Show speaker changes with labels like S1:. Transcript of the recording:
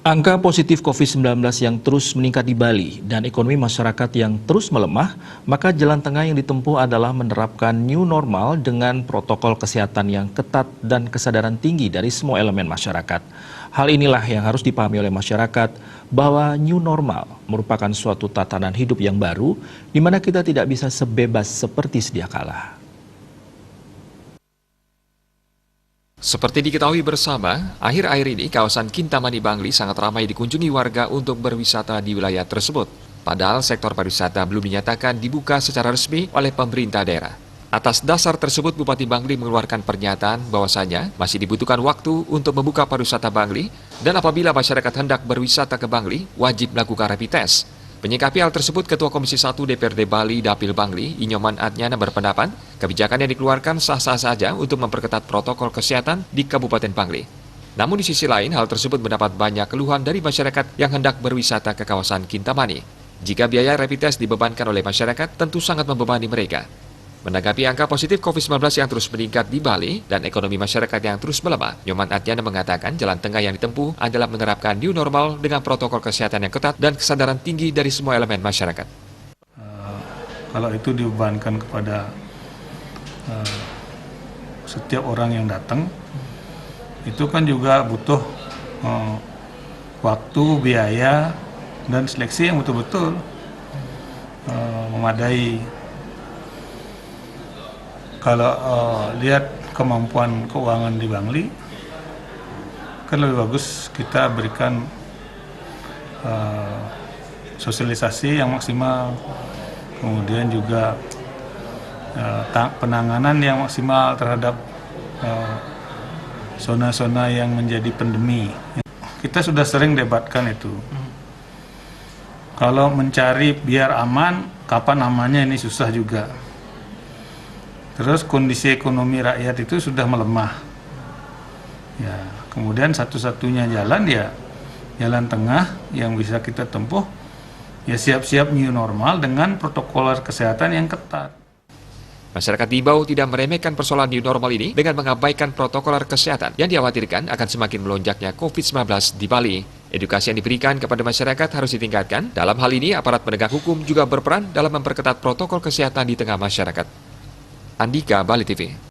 S1: Angka positif COVID-19 yang terus meningkat di Bali dan ekonomi masyarakat yang terus melemah, maka jalan tengah yang ditempuh adalah menerapkan new normal dengan protokol kesehatan yang ketat dan kesadaran tinggi dari semua elemen masyarakat. Hal inilah yang harus dipahami oleh masyarakat bahwa new normal merupakan suatu tatanan hidup yang baru di mana kita tidak bisa sebebas seperti sedia kala.
S2: Seperti diketahui bersama, akhir-akhir ini kawasan Kintamani Bangli sangat ramai dikunjungi warga untuk berwisata di wilayah tersebut. Padahal sektor pariwisata belum dinyatakan dibuka secara resmi oleh pemerintah daerah. Atas dasar tersebut, Bupati Bangli mengeluarkan pernyataan bahwasanya masih dibutuhkan waktu untuk membuka pariwisata Bangli dan apabila masyarakat hendak berwisata ke Bangli, wajib melakukan rapid test. Menyikapi hal tersebut, Ketua Komisi 1 DPRD Bali Dapil Bangli, Inyoman Adnyana berpendapat, kebijakan yang dikeluarkan sah-sah saja untuk memperketat protokol kesehatan di Kabupaten Bangli. Namun di sisi lain, hal tersebut mendapat banyak keluhan dari masyarakat yang hendak berwisata ke kawasan Kintamani. Jika biaya rapid test dibebankan oleh masyarakat, tentu sangat membebani mereka. Menanggapi angka positif COVID-19 yang terus meningkat di Bali dan ekonomi masyarakat yang terus melemah, Nyoman Adnyana mengatakan jalan tengah yang ditempuh adalah menerapkan new normal dengan protokol kesehatan yang ketat dan kesadaran tinggi dari semua elemen masyarakat.
S3: Kalau itu dibebankan kepada setiap orang yang datang, itu kan juga butuh waktu, biaya, dan seleksi yang betul-betul memadai. Kalau lihat kemampuan keuangan di Bangli, kan lebih bagus kita berikan sosialisasi yang maksimal, kemudian juga penanganan yang maksimal terhadap zona-zona yang menjadi pandemi. Kita sudah sering debatkan itu. Kalau mencari biar aman, kapan amannya ini susah juga. Terus kondisi ekonomi rakyat itu sudah melemah. Ya, kemudian satu-satunya jalan ya jalan tengah yang bisa kita tempuh ya siap-siap new normal dengan protokol kesehatan yang ketat.
S2: Masyarakat diimbau tidak meremehkan persoalan new normal ini dengan mengabaikan protokol kesehatan yang dikhawatirkan akan semakin melonjaknya COVID-19 di Bali. Edukasi yang diberikan kepada masyarakat harus ditingkatkan. Dalam hal ini, aparat penegak hukum juga berperan dalam memperketat protokol kesehatan di tengah masyarakat. Andika, Bali TV.